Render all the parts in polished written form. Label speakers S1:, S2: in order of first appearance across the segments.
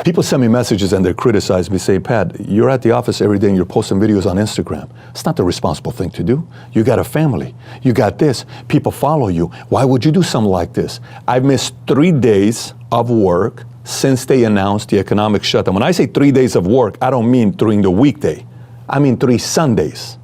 S1: People send me messages and they criticize me, say, Pat, you're at the office every day and you're posting videos on Instagram. It's not the responsible thing to do. You got a family. You got this. People follow you. Why would you do something like this? I've missed 3 days of work since they announced the economic shutdown. When I say 3 days of work, I don't mean during the weekday. I mean 3 Sundays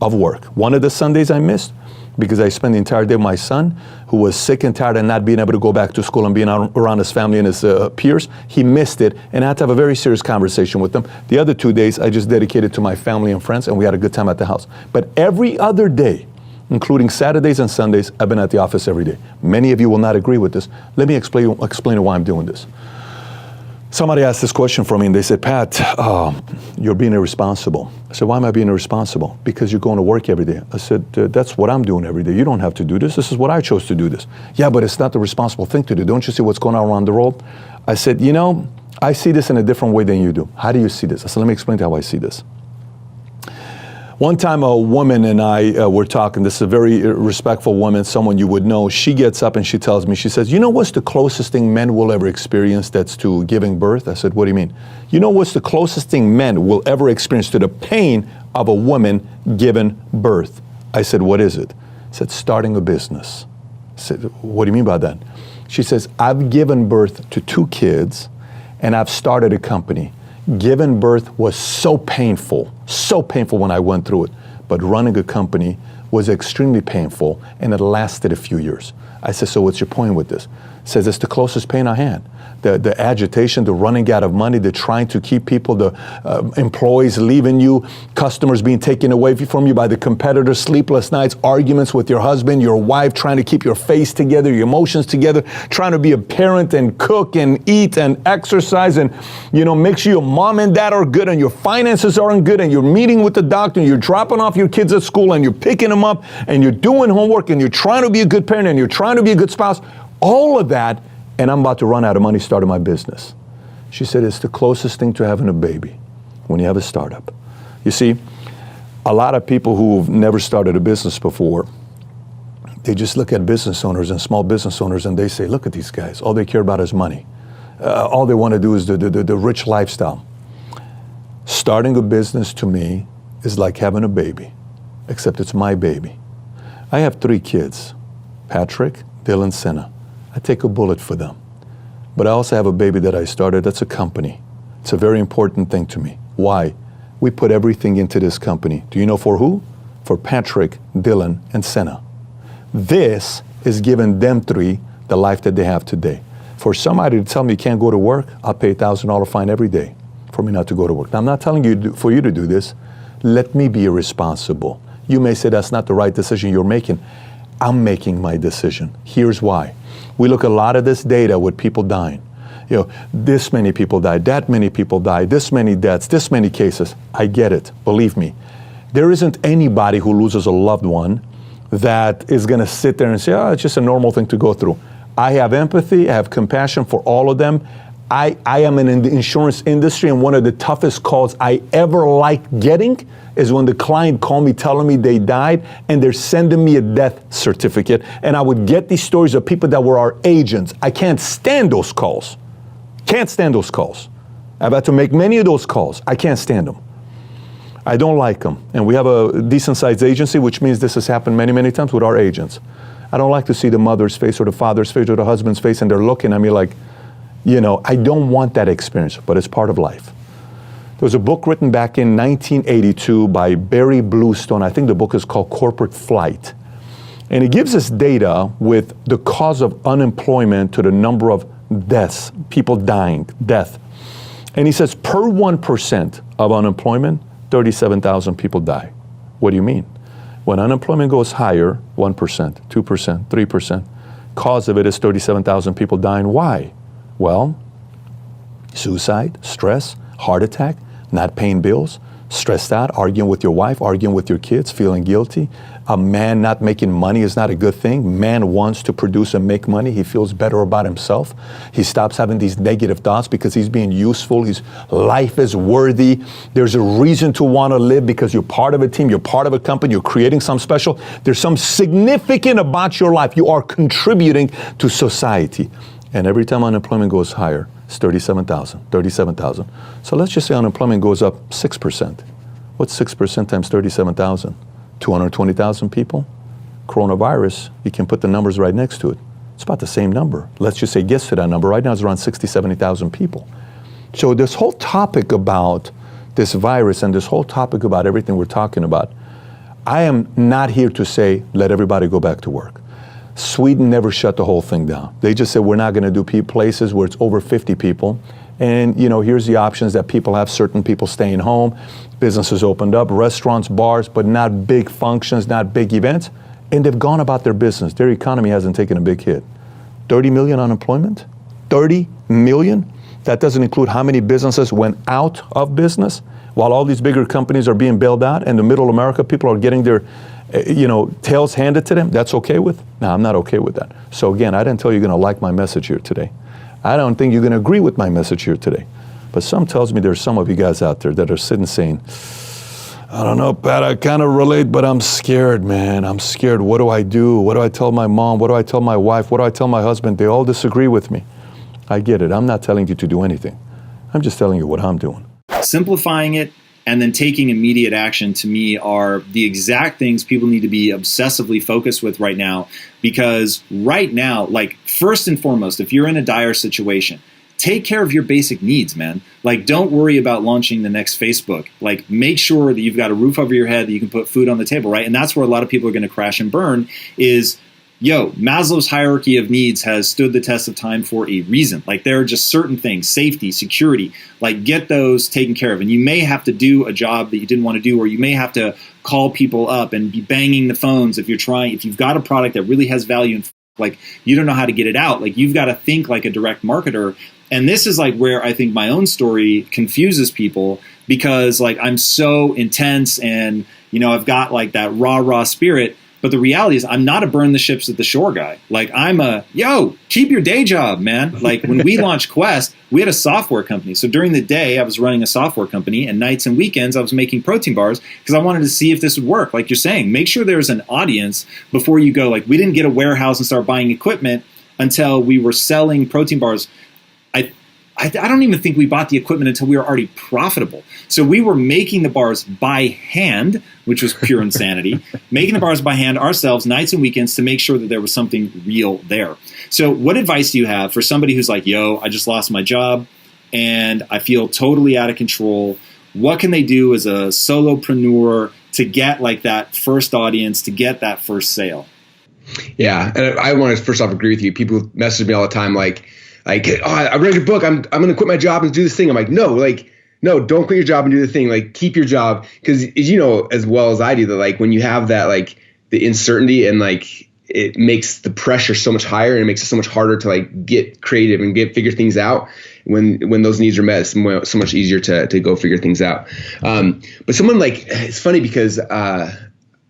S1: of work. One of the Sundays I missed because I spent the entire day with my son, who was sick and tired of not being able to go back to school and being around his family and his peers. He missed it, and I had to have a very serious conversation with him. The other 2 days, I just dedicated to my family and friends, and we had a good time at the house. But every other day, including Saturdays and Sundays, I've been at the office every day. Many of you will not agree with this. Let me explain why I'm doing this. Somebody asked this question for me, and they said, Pat, you're being irresponsible. I said, why am I being irresponsible? Because you're going to work every day. I said, that's what I'm doing every day. You don't have to do this. This is what I chose to do this. Yeah, but it's not the responsible thing to do. Don't you see what's going on around the world? I said, you know, I see this in a different way than you do. How do you see this? I said, let me explain to you how I see this. One time a woman and I were talking. This is a very respectful woman, someone you would know. She gets up and she tells me, she says, you know what's the closest thing men will ever experience that's to giving birth? I said, what do you mean? You know what's the closest thing men will ever experience to the pain of a woman giving birth? I said, what is it? She said, starting a business. I said, what do you mean by that? She says, I've given birth to 2 kids and I've started a company. Giving birth was so painful when I went through it. But running a company was extremely painful, and it lasted a few years. I said, so what's your point with this? Says it's the closest pain I had. The agitation, the running out of money, the trying to keep people, the employees leaving you, customers being taken away from you by the competitors, sleepless nights, arguments with your husband, your wife, trying to keep your face together, your emotions together, trying to be a parent and cook and eat and exercise and, you know, make sure your mom and dad are good and your finances aren't good and you're meeting with the doctor and you're dropping off your kids at school and you're picking them up and you're doing homework and you're trying to be a good parent and you're trying to be a good spouse. All of that, and I'm about to run out of money starting my business. She said, it's the closest thing to having a baby when you have a startup. You see, a lot of people who've never started a business before, they just look at business owners and small business owners and they say, look at these guys, all they care about is money. All they want to do is the rich lifestyle. Starting a business to me is like having a baby, except it's my baby. I have 3 kids, Patrick, Dylan, Senna. I take a bullet for them. But I also have a baby that I started. That's a company. It's a very important thing to me. Why? We put everything into this company. Do you know for who? For Patrick, Dylan, and Senna. This is giving them 3 the life that they have today. For somebody to tell me you can't go to work, I'll pay $1,000 fine every day for me not to go to work. Now, I'm not telling you for you to do this. Let me be irresponsible. You may say that's not the right decision you're making. I'm making my decision. Here's why. We look at a lot of this data with people dying. You know, this many people died, that many people died, this many deaths, this many cases. I get it, believe me. There isn't anybody who loses a loved one that is gonna sit there and say, oh, it's just a normal thing to go through. I have empathy, I have compassion for all of them. I am in the insurance industry, and one of the toughest calls I ever liked getting is when the client called me telling me they died and they're sending me a death certificate. And I would get these stories of people that were our agents. I can't stand those calls. Can't stand those calls. I've had to make many of those calls. I can't stand them. I don't like them. And we have a decent sized agency, which means this has happened many, many times with our agents. I don't like to see the mother's face or the father's face or the husband's face and they're looking at me like, you know, I don't want that experience, but it's part of life. There was a book written back in 1982 by Barry Bluestone. I think the book is called Corporate Flight. And it gives us data with the cause of unemployment to the number of deaths, people dying, death. And he says per 1% of unemployment, 37,000 people die. What do you mean? When unemployment goes higher, 1%, 2%, 3%, cause of it is 37,000 people dying. Why? Well, suicide, stress, heart attack, not paying bills, stressed out, arguing with your wife, arguing with your kids, feeling guilty. A man not making money is not a good thing. Man wants to produce and make money. He feels better about himself. He stops having these negative thoughts because he's being useful. His life is worthy. There's a reason to want to live because you're part of a team, you're part of a company, you're creating something special. There's something significant about your life. You are contributing to society. And every time unemployment goes higher, It's 37,000, 37,000. So let's just say unemployment goes up 6%. What's 6% times 37,000? 220,000 people? Coronavirus, you can put the numbers right next to it. It's about the same number. Let's just say gets to that number. Right now it's around 60, 70,000 people. So this whole topic about this virus and this whole topic about everything we're talking about, I am not here to say, let everybody go back to work. Sweden never shut the whole thing down. They just said, we're not going to do places where it's over 50 people. And, you know, here's the options that people have, certain people staying home, businesses opened up, restaurants, bars, but not big functions, not big events. And they've gone about their business. Their economy hasn't taken a big hit. 30 million unemployment? 30 million? That doesn't include how many businesses went out of business while all these bigger companies are being bailed out, and the middle America people are getting their tails handed to them. That's okay with? No, I'm not okay with that. So again, I didn't tell you you're going to like my message here today. I don't think you're going to agree with my message here today. But some tells me there's some of you guys out there that are sitting saying, I don't know, Pat, I kind of relate, but I'm scared, man. I'm scared. What do I do? What do I tell my mom? What do I tell my wife? What do I tell my husband? They all disagree with me. I get it. I'm not telling you to do anything. I'm just telling you what I'm doing.
S2: Simplifying it and then taking immediate action, to me, are the exact things people need to be obsessively focused with right now. Because right now, like, first and foremost, if you're in a dire situation, take care of your basic needs, man. Like, don't worry about launching the next Facebook. Like, make sure that you've got a roof over your head, that you can put food on the table, right? And that's where a lot of people are going to crash and burn is, Maslow's hierarchy of needs has stood the test of time for a reason. Like, there are just certain things, safety, security, like, get those taken care of. And you may have to do a job that you didn't want to do, or you may have to call people up and be banging the phones if you've got a product that really has value and like, you don't know how to get it out. Like, you've got to think like a direct marketer. And this is like where I think my own story confuses people, because like, I'm so intense and, I've got like that raw spirit. But the reality is I'm not a burn the ships at the shore guy. Like, I'm a, keep your day job, man. Like, when we launched Quest, we had a software company. So during the day, I was running a software company, and nights and weekends, I was making protein bars because I wanted to see if this would work. Like you're saying, make sure there's an audience before you go. Like, we didn't get a warehouse and start buying equipment until we were selling protein bars. I don't even think we bought the equipment until we were already profitable. So we were making the bars by hand, which was pure insanity, making the bars by hand ourselves nights and weekends to make sure that there was something real there. So what advice do you have for somebody who's like, I just lost my job and I feel totally out of control? What can they do as a solopreneur to get like that first audience, to get that first sale?
S3: Yeah. And I want to first off agree with you. People message me all the time like, I read your book. I'm going to quit my job and do this thing. I'm like, no, don't quit your job and do the thing. Like, keep your job. Because you know as well as I do that, like, when you have that, like, the uncertainty and like, it makes the pressure so much higher and it makes it so much harder to like get creative and figure things out. When those needs are met, it's so much easier to go figure things out. But someone like, it's funny because I've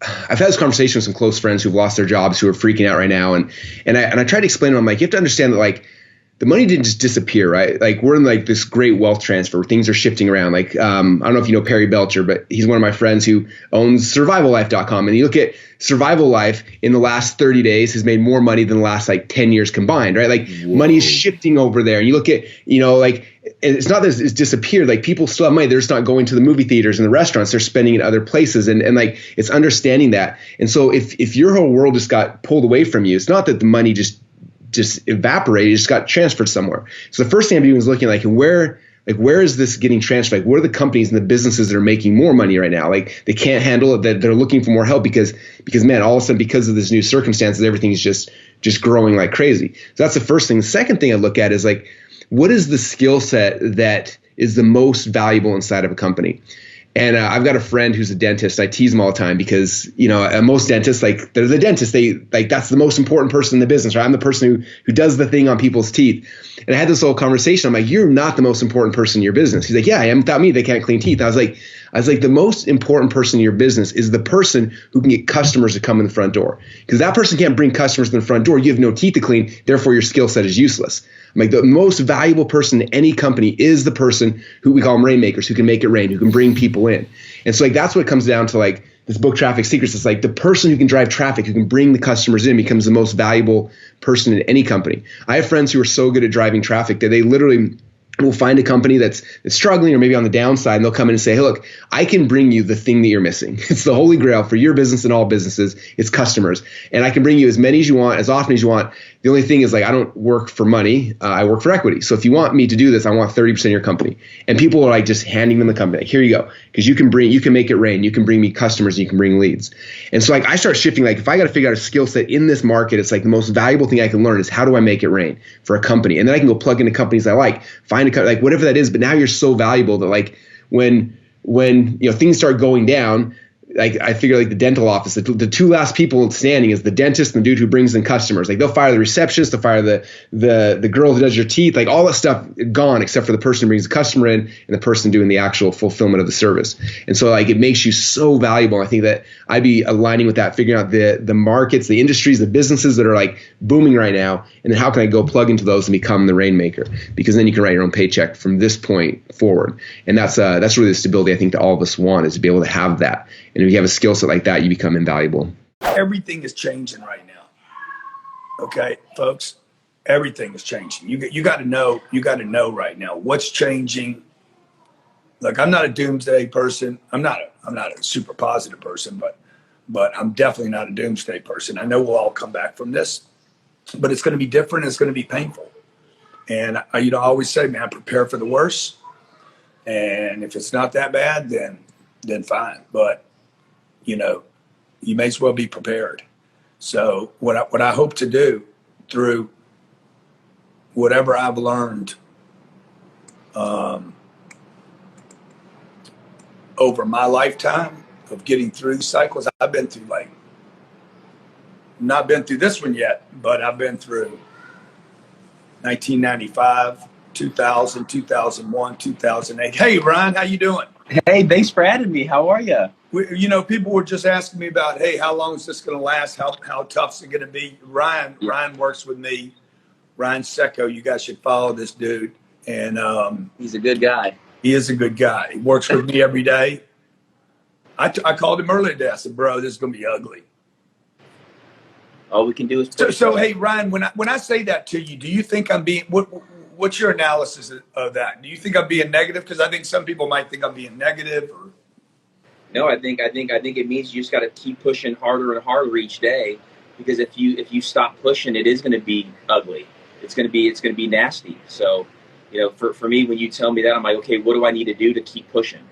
S3: had this conversation with some close friends who've lost their jobs, who are freaking out right now. And I tried to explain to them, I'm like, you have to understand that, like, the money didn't just disappear, right? Like, we're in like this great wealth transfer where things are shifting around. Like, I don't know if you know Perry Belcher, but he's one of my friends who owns survivallife.com. And you look at Survival Life in the last 30 days has made more money than the last like 10 years combined, right? Like, money is shifting over there. And you look at, like, it's not that it's disappeared. Like, people still have money. They're just not going to the movie theaters and the restaurants. They're spending it other places. And like, it's understanding that. And so if your whole world just got pulled away from you, it's not that the money just evaporated, it just got transferred somewhere. So the first thing I'm doing is looking like where is this getting transferred? Like, what are the companies and the businesses that are making more money right now? Like, they can't handle it, that they're looking for more help because man, all of a sudden, because of this new circumstances, everything's just growing like crazy. So that's the first thing. The second thing I look at is like, what is the skill set that is the most valuable inside of a company? And I've got a friend who's a dentist. I tease him all the time because, most dentists, like, they're the dentist. They like, that's the most important person in the business, right? I'm the person who does the thing on people's teeth. And I had this whole conversation. I'm like, you're not the most important person in your business. He's like, yeah, I am. Without me, they can't clean teeth. I was like, the most important person in your business is the person who can get customers to come in the front door. Because that person can't bring customers in the front door. You have no teeth to clean. Therefore, your skill set is useless. I'm like, the most valuable person in any company is the person who we call them rainmakers, who can make it rain, who can bring people in. And so like, that's what it comes down to, like, this book, Traffic Secrets. It's like the person who can drive traffic, who can bring the customers in, becomes the most valuable person in any company. I have friends who are so good at driving traffic that they literally we'll find a company that's struggling or maybe on the downside, and they'll come in and say, hey, look, I can bring you the thing that you're missing. It's the holy grail for your business and all businesses. It's customers. And I can bring you as many as you want, as often as you want. The only thing is, like, I don't work for money. I work for equity. So if you want me to do this, I want 30% of your company. And people are like just handing them the company. Like, here you go. Because you can make it rain. You can bring me customers and you can bring leads. And so, like, I start shifting. Like, if I got to figure out a skill set in this market, it's like the most valuable thing I can learn is how do I make it rain for a company? And then I can go plug into companies I like, find a company, like whatever that is. But now you're so valuable that, like, when things start going down, like, I figure, like, the dental office, the two last people standing is the dentist and the dude who brings in customers. Like, they'll fire the receptionist, they'll fire the girl who does your teeth, like, all that stuff gone except for the person who brings the customer in and the person doing the actual fulfillment of the service. And so, like, it makes you so valuable. I think that I'd be aligning with that, figuring out the markets, the industries, the businesses that are, like, booming right now, and then how can I go plug into those and become the rainmaker? Because then you can write your own paycheck from this point forward. And that's really the stability I think that all of us want, is to be able to have that. And if you have a skill set like that, you become invaluable.
S4: Everything is changing right now. Okay, folks, everything is changing. You got to know right now what's changing. Look, I'm not a doomsday person. I'm not a super positive person, but I'm definitely not a doomsday person. I know we'll all come back from this, but it's going to be different. It's going to be painful. And I always say, man, prepare for the worst. And if it's not that bad, then fine. But you may as well be prepared. So what I hope to do through whatever I've learned over my lifetime of getting through cycles, I've been through, like, not been through this one yet, but I've been through 1995, 2000, 2001, 2008. Hey, Ryan, how you doing?
S5: Hey, thanks for having me. How are you?
S4: People were just asking me about, hey, how long is this going to last? How tough is it going to be? Ryan works with me. Ryan Secco, you guys should follow this dude. And
S5: he's a good guy.
S4: He is a good guy. He works with me every day. I called him earlier today. I said, bro, this is going to be ugly.
S5: All we can do is
S4: so hey, Ryan, when I say that to you, do you think I'm being what's your analysis of that? Do you think I'm being negative? Because I think some people might think I'm being negative. Or...
S5: No, I think it means you just got to keep pushing harder and harder each day. Because if you stop pushing, it is going to be ugly. It's going to be nasty. So, for me, when you tell me that, I'm like, okay, what do I need to do to keep pushing?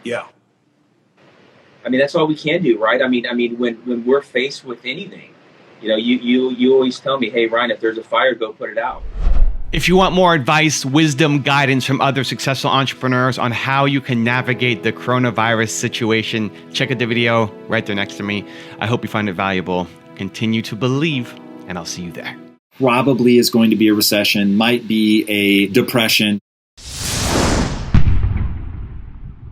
S4: Yeah.
S5: I mean, that's all we can do, right? I mean, when we're faced with anything, you always tell me, hey, Ryan, if there's a fire, go put it out.
S6: If you want more advice, wisdom, guidance from other successful entrepreneurs on how you can navigate the coronavirus situation, check out the video right there next to me. I hope you find it valuable. Continue to believe, and I'll see you there.
S2: Probably is going to be a recession, might be a depression.